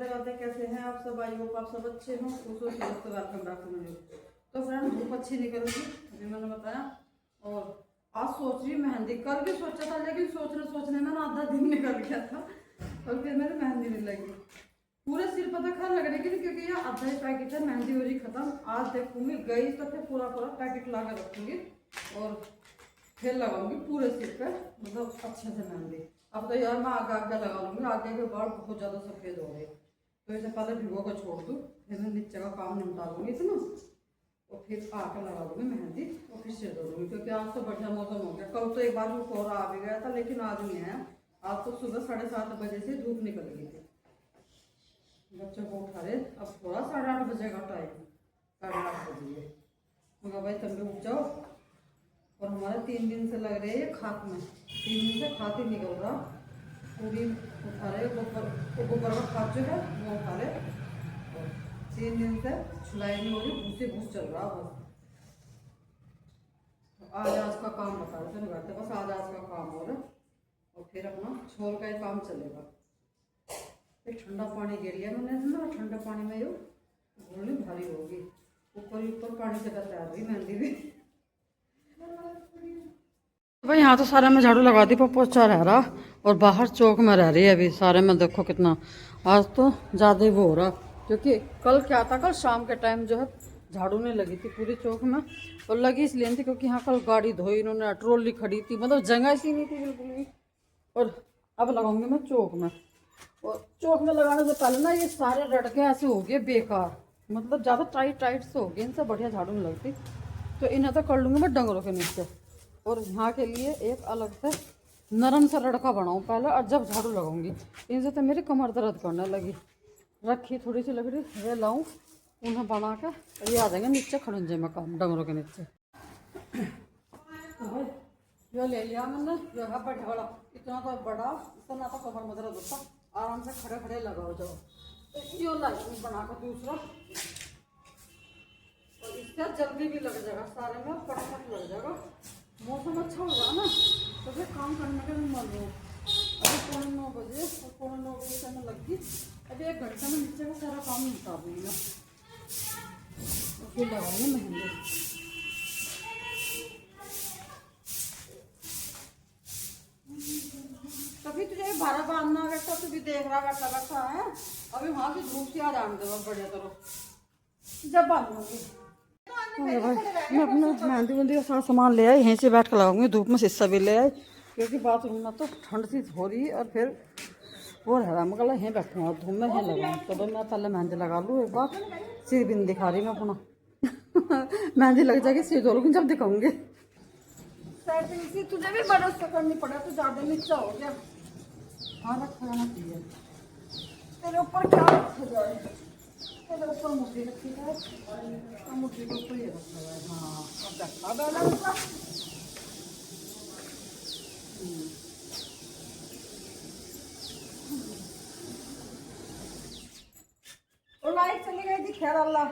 राधे राधे। कैसे हैं आप सब? आई होप आप सब अच्छे हों। Welcome back to video. तो फ्रेंड धूप अच्छी निकल गई अभी मैंने बताया। और आज सोच रही मेहंदी, कल भी सोचा था लेकिन सोचने में ना आधा दिन निकल गया था और फिर मेरी मेहंदी नहीं लगी। पूरे सिर पर तो खैर लगने की नहीं क्योंकि ये आधा ही पैकेट है, मेहंदी हो रही खत्म। आज देखूंगी गई तो फिर पूरा पैकेट ला कर रखूंगी और फिर लगाऊंगी पूरे सिर पे, मतलब अच्छे से मेहंदी। अब तो यार मैं आगे आगे लगा लूंगी, आगे के बाल बहुत ज़्यादा सफ़ेद हो रहे हैं तो इसे पहले भिगो कर छोड़ दूँ, फिर मैं नीचे का काम निपटा लूँगी इतना और फिर आके लगा लूँगी मेहंदी और फिर सिर धो दूँगी। क्योंकि आज तो बढ़िया मौसम हो गया। कल तो एक बार वो कोहरा आ भी गया था लेकिन आज नहीं आया। आज तो सुबह 7:30 बजे से धूप निकल गई थी। बच्चों को उठा रहे, अब थोड़ा 8:30 बजे का टाइम, 8:30 बजे मगर भाई तब भी उठ जाओ। और हमारे 3 दिन से लग रहे हैं खाद में, 3 दिन से खाद ही निकल रहा। पूरी उठा रहे गोबर का खाद जो है वो उठा रहे। और 3 दिन से छुलाई नहीं हो रही, भूसे भूस चल रहा बस। तो आज का काम बता रहे थे करते, बस आज का काम हो रहा और फिर अपना छोल का ही काम चलेगा। एक ठंडा पानी गिर लिया मैंने ना, ठंडा पानी में यो घोलनी भारी होगी। ऊपर पानी से तैयार हुई मेहंदी भी। भाई यहाँ तो सारे में झाड़ू लगा दी पर पोछा रह रहा और बाहर चौक में रह रही है अभी सारे में। देखो कितना आज तो ज़्यादा ही वो हो रहा क्योंकि कल क्या था, कल शाम के टाइम जो है झाड़ू नहीं लगी थी पूरी चौक में। और लगी इसलिए नहीं थी क्योंकि यहाँ कल गाड़ी धोई इन्होंने, ट्रॉली खड़ी थी, मतलब जगह ऐसी नहीं थी बिल्कुल भी। और अब लगाऊंगी मैं चौक में। और चौक में लगाने से पहले ना ये सारे लड़के ऐसे हो गए बेकार, मतलब ज़्यादा टाइट से हो गए, इनसे बढ़िया झाड़ू नहीं लगती। तो इन्हें तो कर लूँगी मैं डंगरों के नीचे। और यहाँ के लिए एक अलग से नरम सा लड़का बनाऊँ पहले, और जब झाड़ू लगाऊंगी। इनसे तो मेरी कमर दर्द करने लगी। रखी थोड़ी सी लकड़ी ये लाऊं, उन्हें बना के ये आ जाएंगे नीचे खड़ुंजे में काम डंगरों के नीचे। यो ले लिया मैंने, जो है बड़ा इतना तो बड़ा, इतना तो कमर में दर्द होता, आराम से खड़े खड़े लगाओ जाओ। तो यो लाई बना कर दूसरा, और इससे जल्दी भी लग जाएगा, सारे में फटाफट लग जाएगा। मौसम अच्छा होगा ना तो फिर काम करने का भी मन हो। अभी 9:15 बजे और 9:15 बजे से मैं लग गई। अभी 1 घंटे में नीचे का सारा काम निपटा दूँगी मैं और फिर लगाऊंगी मेहंदी। तभी तुझे भारा बांधना बैठा, तू भी देख रहा बैठा है। अभी वहाँ की धूप से आ जाने दो बढ़िया तरह जब बांधूंगी। भाई मैं अपना मेहंदी वहंदी का सारा सामान ले आई, यहीं से बैठ कर लगाऊंगी। धूप में शीशा भी ले आई क्योंकि बाथरूम में तो ठंड सी हो रही है और फिर वो रह रहा मगर यहीं बैठे हैं और धूप में यहीं लगाऊँ। तो भाई मैं पहले मेहंदी लगा लूँ एक बार, सिर भी नहीं दिखा रही मैं अपना मेहंदी लग जाएगी सिर धो लूँगी जब दिखाऊंगी। तुझे भी बड़ा करनी पड़ा तो ज़्यादा नीचा हो गया। हाँ रखा जाना चाहिए, तेरे ऊपर क्या रखा जाए, तेरे ऊपर मुर्गी रखी है, मुर्गी के ऊपर ये रखा हुआ है। हाँ अब रखा डाला ऊपर। और लाइट चली गई थी, खैर अल्लाह,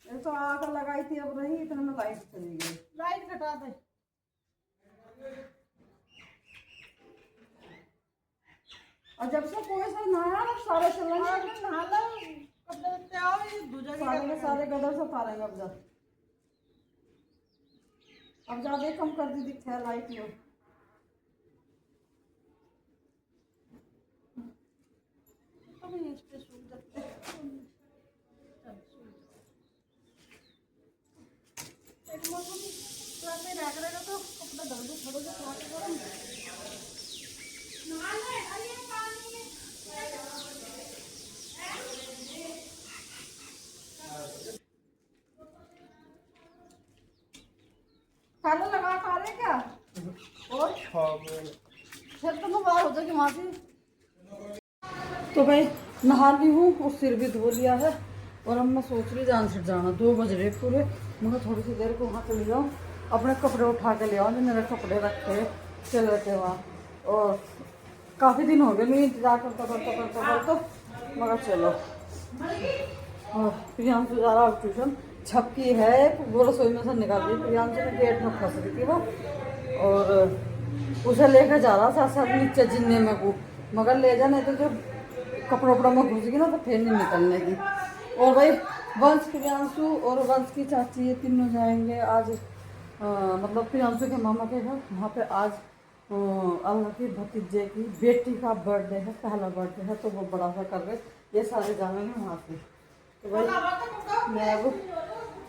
ये तो आकर लगाई थी अब रही, इतना में लाइट चली गई। लाइट कटा दे। और जब से कोई सा नहाया सारे चलेंगे, सारे गदर से उतारेंगे अब ज्यादा कम कर दी दिखता है लाइट में। तो कपड़ा दर्द थोड़ा खाना लगा खा रहे क्या? और फिर तो बाहर हो जाएगी वहाँ से। तो भाई नहा ली हूँ और सिर भी धो लिया है और अब मैं सोच रही जान से जाना, 2 बज रहे पूरे। मगर थोड़ी सी देर को वहाँ चली जाऊँ, अपने कपड़े उठा के ले आओ जो मेरे कपड़े रखे चल रखे वहाँ। और काफ़ी दिन हो गए नहीं इंतजार करता तो मगर चलो। और प्रियांशु जा रहा ट्यूशन, छपकी है वो रसोई में से निकाल दी। प्रियांशु ने गेट में फंस रही थी वो, और उसे लेकर जा रहा था सब नीचे जिन्ने में को, मगर ले जाने तो जो कपड़ा उपड़ा में घुस गई ना तो फिर नहीं निकलने की। और भाई वंश प्रियांशु और वंश की चाची ये तीनों जाएंगे आज मतलब प्रियांशु के मामा के घर, वहाँ पे आज अल्लाह की भतीजे की बेटी का बर्थडे है, पहला बर्थडे है, तो वो बड़ा सा कर रहे, ये सारे जाएंगे वहाँ पे। तो भाई मैं अब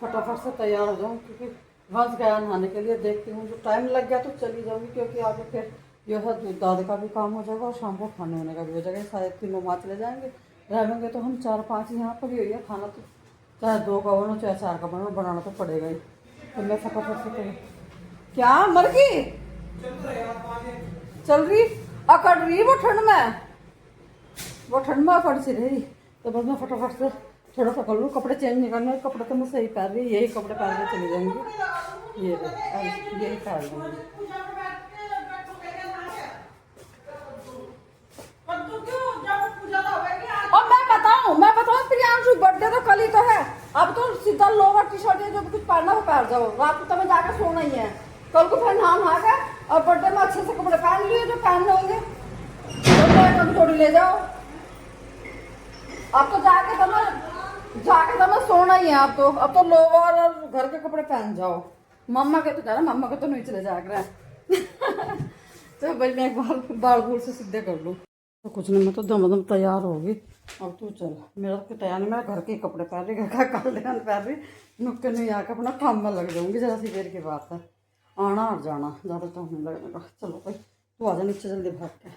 फटाफट से तैयार हो जाऊँ क्योंकि वंश गया नहाने के लिए, देखती हूँ जो टाइम लग गया तो चली जाऊँगी क्योंकि आगे फिर यह दूध दाद का भी काम हो जाएगा और शाम को खाने होने का भी हो जाएगा। सारे तीनों वहाँ चले जाएंगे, रहेंगे तो हम 4-5 यहाँ पर ही है, खाना तो चाहे 2 का बनो चाहे 4 का बनो, बनाना तो पड़ेगा ही। तो मैं फटाफट से करूँ क्या मर गई चल रही अकड़ रही वो ठंड में अकड़ सी रही। तो बस मैं फटाफट से थोड़ा सा कर लूँ, कपड़े चेंज नहीं करने, कपड़े तो मैं सही पहन रही, यही कपड़े पहन के चली जाऊँगी, यही पहन लूँगी। और मैं बताऊँ प्रियांशु बर्थडे तो कल ही तो है, अब तो सीधा लोअर टी शर्ट जो कुछ पहनना वो पहन जाओ, रात को तो मैं जाकर सोना ही है, कल को फिर नहा के और बर्थडे में अच्छे से कपड़े पहन लिए जो पहनने होंगे, तो थोड़ी ले जाओ। अब तो जाके तो मैं सोना ही है, अब तो लोअर और घर के कपड़े पहन जाओ। मम्मा के तो जाना, मम्मा के तो नहीं चले जाकर है। तो भाई मैं एक बाल बूल से सीधे कर लूँ। तो कुछ नहीं, मैं तो दम तैयार होगी। अब तू चल, मेरा तो तैयार नहीं, मैं घर के कपड़े पहन रही, घर का कपड़े पहन रही, नुक्के नहीं आकर अपना काम में लग जाऊंगी। जरा सी देर की बात है, आना और जाना, ज़्यादा टाइम नहीं लगने का। चलो भाई तू आजा नीचे जल्दी भाग के।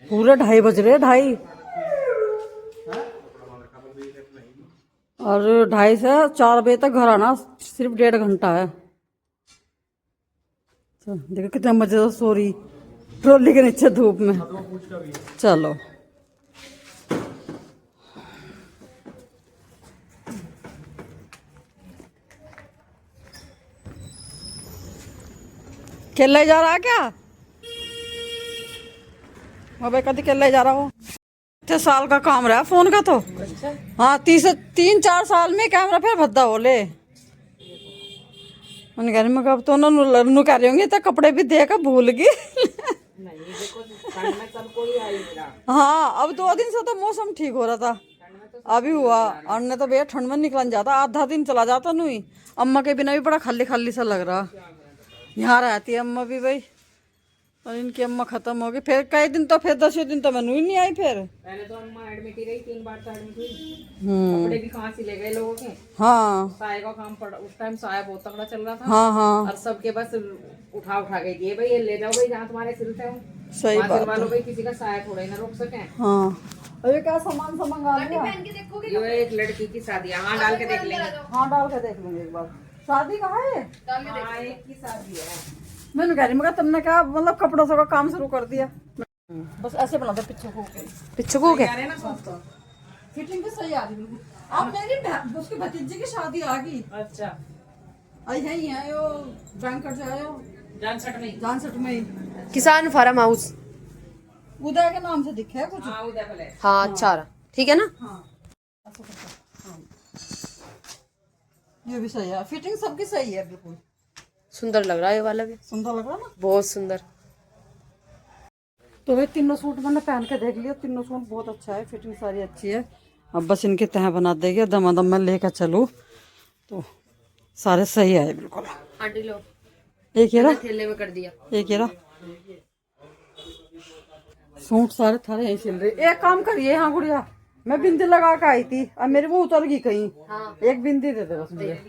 पूरे 2:30 बज रहे, 2:30 और 2:30 से 4 बजे तक घर आना, सिर्फ 1.5 घंटा है। देखो कितना मजे से सो रही ट्रॉली के नीचे धूप में। चलो खेलने जा रहा है क्या? भाई कभी खेलने जा रहा हो? 6 साल का काम रहा फोन का तो। हाँ 3-4 साल में कैमरा फिर भद्दा हो ले। मैं अब तो नू कह रही होंगी तो कपड़े भी देकर भूल गई। हाँ अब 2 दिन से तो मौसम ठीक हो रहा था, अभी हुआ और नहीं तो भैया ठंड में निकल जाता, आधा दिन चला जाता नहीं। अम्मा के बिना भी बड़ा खाली खाली सा लग रहा। यहाँ रहती है अम्मा भी भाई, और इनकी अम्मा खत्म हो गई। फिर कई दिन तो फिर 10 दिन तो मैनू ही नहीं आई। फिर पहले तो अम्मा एडमिट ही रही, 3 बार तो एडमिट हुई। कपड़े भी कहाँ सिले गए लोगों के। हाँ साया का काम पड़ा उस टाइम, साया बहुत तगड़ा चल रहा था। हाँ हाँ, और सबके बस उठा के दिए भाई, ये ले जाओ भाई जहाँ तुम्हारे सिलते हो। सही बात सिलवा लो भाई, किसी का साया थोड़ा ही ना रोक सके। हाँ अरे क्या सामान सा मंगा लिया? ये एक लड़की की शादी, हाँ डाल के देख लेंगे। हाँ डाल के देख लूंगी एक बार। शादी कहाँ है? हाँ एक की शादी है। मैंने कह रही मगर तुमने क्या मतलब कपड़ों से का काम शुरू कर दिया? बस ऐसे बना दो पीछे को क्या फिटिंग भी सही आ रही बिल्कुल। अब मेरी उसकी भतीजी की शादी आ गई। अच्छा आई है ही है वो बैंकर जो है जानसठ में किसान फार्म हाउस उदय के नाम से दिखे है कुछ। हाँ उदय भले। हाँ अच्छा ठीक है ना। हाँ ऐसा करता हाँ। ये भी सही है, फिटिंग सबकी सही है बिल्कुल। सुंदर लग रहा है ये वाला भी, सुंदर लग रहा है ना, बहुत सुंदर। तो भाई तीनों सूट मैंने पहन के देख लिया, तीनों सूट बहुत अच्छा है, फिटिंग सारी अच्छी है। अब बस इनके तह बना देगी, दमादम में लेकर चलूँ तो सारे सही आए बिल्कुल। आंटी लो एक ये रहा, थैले में कर दिया। एक ये रहा, सूट सारे थारे यहीं सिल रहे। एक काम करिए, हाँ गुड़िया मैं बिंदी लगा के आई थी, अब मेरी वो उतर गई कहीं। हाँ। एक बिंदी दे दे बस मुझे।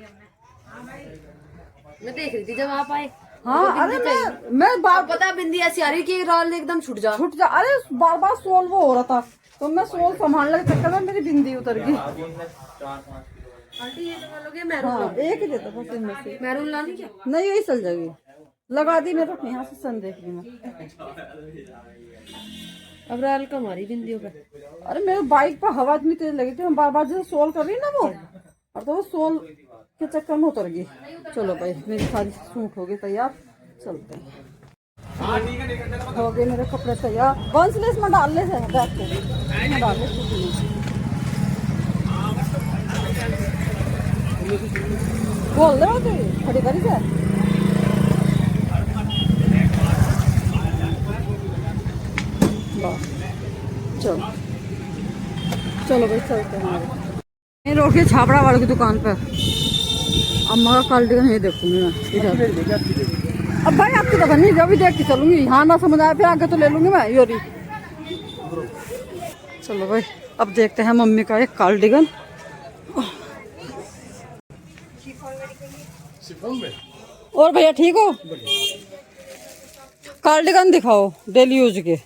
मैं देख रही थी जब आप आए। हाँ अरे मैं बार पता बिंदी ऐसी आ रही कि रोल एकदम छूट जा। अरे बार सोल वो हो रहा था तो मैं सोल संभालने के चक्कर में मेरी बिंदी उतर गई। आंटी ये लगा लोगे मैरून? हाँ एक ही देता बस इनमें से। मैरून लानी क्या? नहीं यही चल जाएगी, लगा दी मेरे यहाँ से सन देख रही मैं। अब राल का हमारी बिंदियों पे। अरे मेरे बाइक पर हवा इतनी तेज लगी थी, हम बार जैसे सोल कर रही ना वो, और तो वो सोल के चक्कर में उतर गई। चलो भाई मेरी सारी सूट हो गई तैयार, चलते हैं। हो गए मेरे कपड़े तैयार। बंसलेस में डाल ले बैग को डाल ले। बोल रहे हो खड़ी करी से वाह, चलो चलो भाई चलते हैं। ये रोके छापड़ा वाले की दुकान पर अम्मा का कार्डिगन ये देखूंगी मैं इधर। अब भाई आपकी दफा नहीं, जब भी देख के चलूंगी, यहाँ ना समझ आया फिर आगे तो ले लूंगी मैं योरी। चलो भाई अब देखते हैं मम्मी का एक कार्डिगन। और भैया ठीक हो? कार्डिगन दिखाओ डेली यूज के।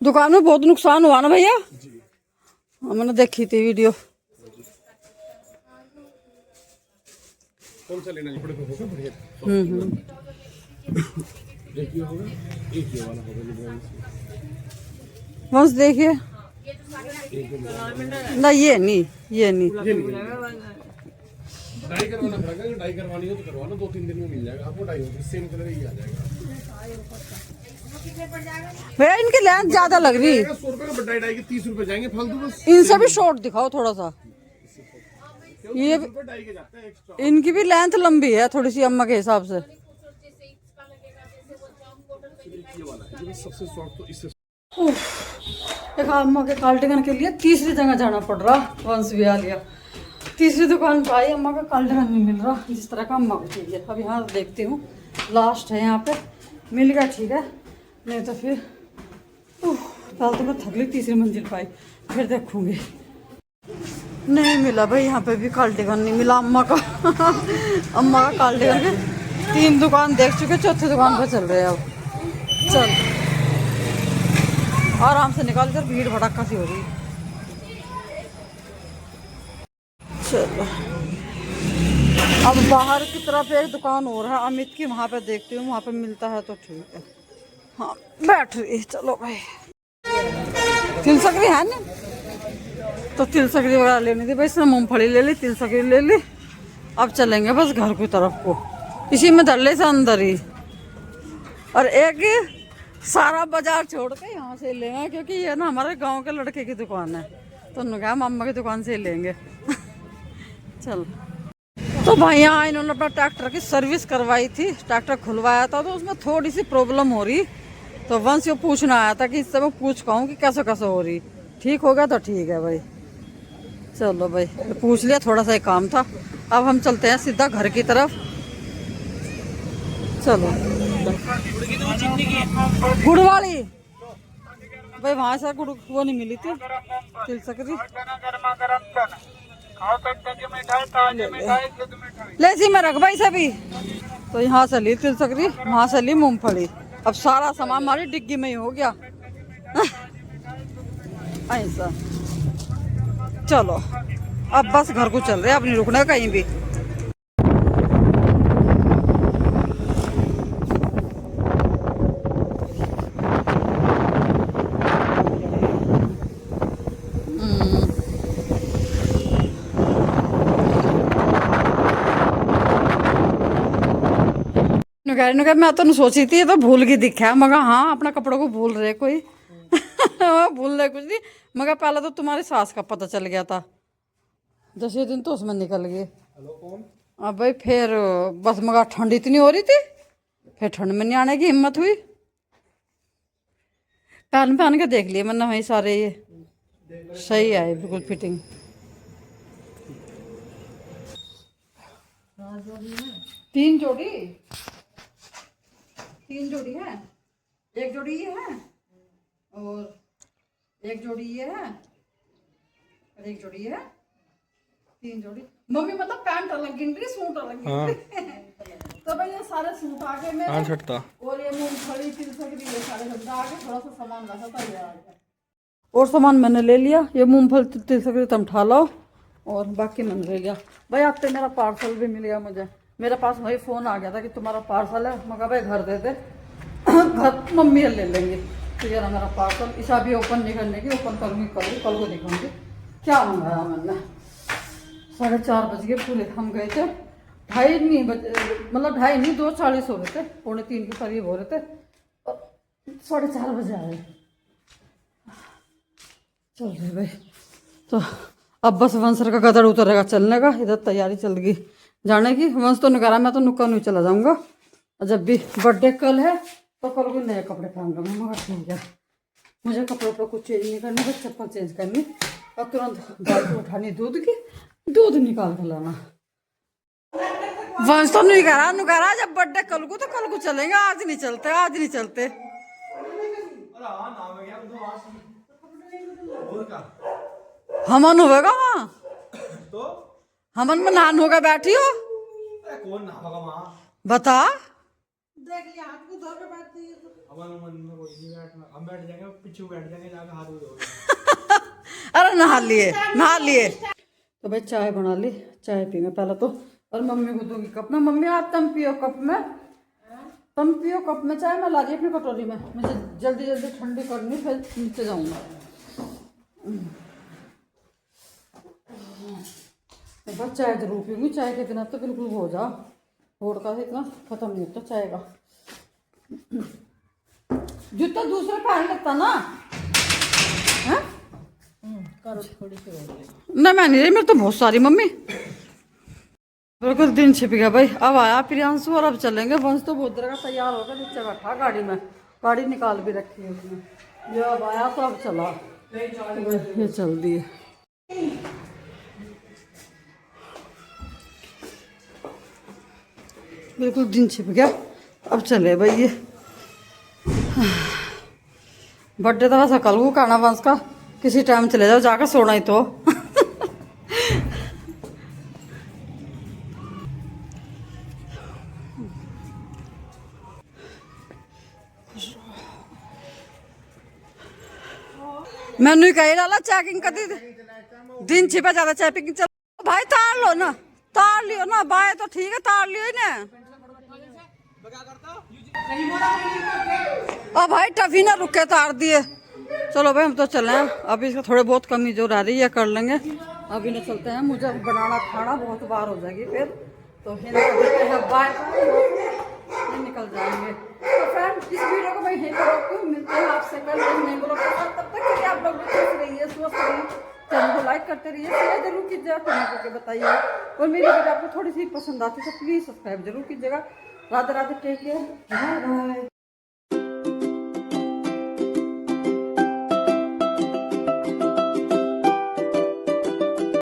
दुकान में बहुत नुकसान हुआ ना भैया? मैंने देखी थी वीडियो। कौन सा लेना है? होगा बढ़िया। देखिए होगा एक ये वाला होगा। बस देखिए ना, ये नहीं डाई करवाना पड़ेगा। डाई करवानी हो तो करवाना, 2-3 दिन में मिल जाएगा आपको। डाई होगी सेम कलर ही आ जाएगा भैया। इनकी लेंथ ज्यादा लग रही है। 100 रुपए का बड्डा डाई के 30 रुपए जाएंगे फालतू बस। इनसे भी शॉर्ट दिखाओ थोड़ा सा। ये डाई के जाते हैं एक्स्ट्रा। इनकी भी लेंथ लंबी है थोड़ी सी अम्मा के हिसाब से। सबसे शॉर्ट तो इससे। देखा अम्मा के कार्डिगन के लिए तीसरी जगह जाना पड़ रहा। वंश भी आ लिया, तीसरी दुकान पर आई। अम्मा का कार्डिगन नहीं मिल रहा जिस तरह का अम्मा को चाहिए। अब यहाँ देखती हूँ, लास्ट है यहाँ पे, मिल गया ठीक है, नहीं तो फिर पहले तो मैं थक ली, तीसरी मंजिल पाई फिर देखूंगी। नहीं मिला भाई, यहाँ पे भी कार्डिगन नहीं मिला अम्मा का। अम्मा का कार्डिगन के 3 दुकान देख चुके, चौथी दुकान पर चल रहे हैं अब। चल आराम से निकाल कर, भीड़ भड़का सी हो रही। चलो अब बाहर की तरफ एक दुकान और है अमित की, वहाँ पे देखती हूँ, वहाँ पे मिलता है तो ठीक है। हाँ बैठ रही। चलो भाई तिल सकरी है ना, तो तिल सकरी वगैरह लेनी थी भाई। इसने मूंगफली ले ली, तिल सकरी ले ली। अब चलेंगे बस घर की तरफ को, इसी में धरले से अंदर ही। और एक सारा बाजार छोड़ के यहाँ से लेंगे, क्योंकि ये ना हमारे गांव के लड़के की दुकान है, तो उन्होंने कहा मम्मा की दुकान से ही लेंगे। चल तो भाई यहाँ इन्होंने अपना ट्रैक्टर की सर्विस करवाई थी, ट्रैक्टर खुलवाया था, तो उसमें थोड़ी सी प्रॉब्लम हो रही। तो वंश को पूछना आया था कि इससे मैं पूछ कहूँ कि कैसे कैसे हो रही। ठीक हो गया तो ठीक है भाई। चलो भाई पूछ लिया, थोड़ा सा ही काम था। अब हम चलते हैं सीधा घर की तरफ। चलो गुड़ वाली भाई, वहाँ से गुड़ वो नहीं मिली थी तिल सकरी। ले सी में रख भाई सभी। तो यहाँ से ली तिल सकरी, वहाँ से ली मूंगफली। अब सारा सामान हमारी डिग्गी में ही हो गया। ऐसा चलो अब बस घर को चल रहे, अब नहीं रुकना कहीं भी। मैं तो सोची थी, ये तो भूल के दिखा, मगर हाँ अपना कपड़ों को भूल रहे कोई। भूल रहे कुछ नहीं, मगर पहले तो तुम्हारी सास का पता चल गया था, 10 दिन तो उसमें निकल गए। अब भाई फिर बस मगर ठंड इतनी हो रही थी, फिर ठंड में नहीं आने की हिम्मत हुई। पहन के देख लिए मैंने वही सारे, ये सही आए बिल्कुल फिटिंग। तीन जोड़ी है, एक जोड़ी ये है और एक जोड़ी ये है और एक जोड़ी ये है, 3 जोड़ी। मम्मी मतलब पैंट अलग गिन रही, सूट अलग गिन रही। तो भाई ये सारे सूट आगे में और ये मूंगफली तिल सकरी ये सारे धंधा आगे, थोड़ा सा सामान रखा था ये। और सामान मैंने ले लिया, ये मूंगफली तिल सकरी तुम उठा लो, और बाकी मैंने ले लिया। भाई अब तो मेरा पार्सल भी मिल गया मुझे। मेरे पास वही फ़ोन आ गया था कि तुम्हारा पार्सल है। मैं कहा भाई घर दे दे, घर मम्मी ले लेंगे। तो ये रहा मेरा पार्सल। इसा भी ओपन नहीं करने की, ओपन करूँगी कल को दिखाऊंगी क्या मंगाया मैंने। 4:30 बज गए पूरे, हम गए थे 2:30 नहीं बजे, मतलब 2:30 नहीं 2:40 हो रहे थे, 2:45 के करीब हो रहे थे, और 4:30 बजे आए। चल रहे भाई, तो अब बस वंशर का गदर उतरेगा चलने का। इधर तैयारी चल गई जाने की। वंश तो निकाला, मैं तो नुक्का नहीं चला जाऊंगा, और जब भी बर्थडे कल है तो कल को नए कपड़े पहन लूँगा। मगर ठीक है, मुझे कपड़ों पर कुछ चेंज नहीं करनी, बस चप्पल चेंज करनी और तुरंत बाल्टी उठानी दूध की, दूध निकाल कर लाना। वंश तो नहीं करा जब बर्थडे कल को तो कल को चलेंगे, आज नहीं चलते, आज नहीं चलते। हमन होगा वहाँ तो हमन में नान होगा, बैठी हो कौन नहागा वहाँ? बता। अपन मन में कोई नहीं बैठना, हम बैठ जाएंगे पीछे बैठ जाएंगे जाके हाथ धो। अरे नहा लिए। तो भाई चाय बना ली, चाय पीएंगे पहले तो, और मम्मी को दूंगी कप में। मम्मी आप तुम पियो कप में, तुम पियो कप में चाय, मैं ला दी अपनी कटोरी में। मुझे जल्दी जल्दी ठंडी करनी, फिर नीचे जाऊंगा। बस चाय जरूर पीऊंगी, चाय के बिना तो बिल्कुल हो जा, होड़ का इतना खत्म नहीं होता चाय का। जूता दूसरा पहन लेता ना है? ना मैं नहीं रही, मेरे तो बहुत सारी मम्मी। बिल्कुल दिन छिप गया भाई। अब आया प्रियांशु और अब चलेंगे। वंश तो बहुत देर का तैयार होकर नीचे बैठा गाड़ी में, गाड़ी निकाल भी रखी है उसने। ये अब आया तो अब चला, ये चल दिए। बिल्कुल दिन छिप गया, अब चले भाई। ये बर्थडे तो वैसा कल को खाना वंश का, किसी टाइम चले जाओ, जाकर सोना ही तो। मैंने कही लाला चेकिंग कर दी, दिन छिपा ज्यादा चेकिंग चल। भाई तार लो ना, तार लियो ना, बाय तो ठीक है, तार लियो ही ना। अब भाई टफी ना रुके, तार दिए। चलो भाई हम तो चले हैं, अभी इसका थोड़े बहुत कमी जो रह रही है कर लेंगे, अभी ना चलते हैं। मुझे बनाना खाना बहुत बार हो जाएगी फिर, तो बाय, निकल जाएंगे। तो फ्रेंड इस वीडियो को मैं यहीं पर रोकती हूँ, मिलते हैं आपसे कल नए ब्लॉग के साथ। तब तक के लिए आप लोग खुश रहिए, स्वस्थ रहिए, चैनल को लाइक करते रहिए, शेयर जरूर कीजिएगा, कमेंट करके बताइए। और मेरी वीडियो आपको थोड़ी सी पसंद आती है तो प्लीज़ सब्सक्राइब जरूर कीजिएगा। Radhe Radhe, take care, bye bye.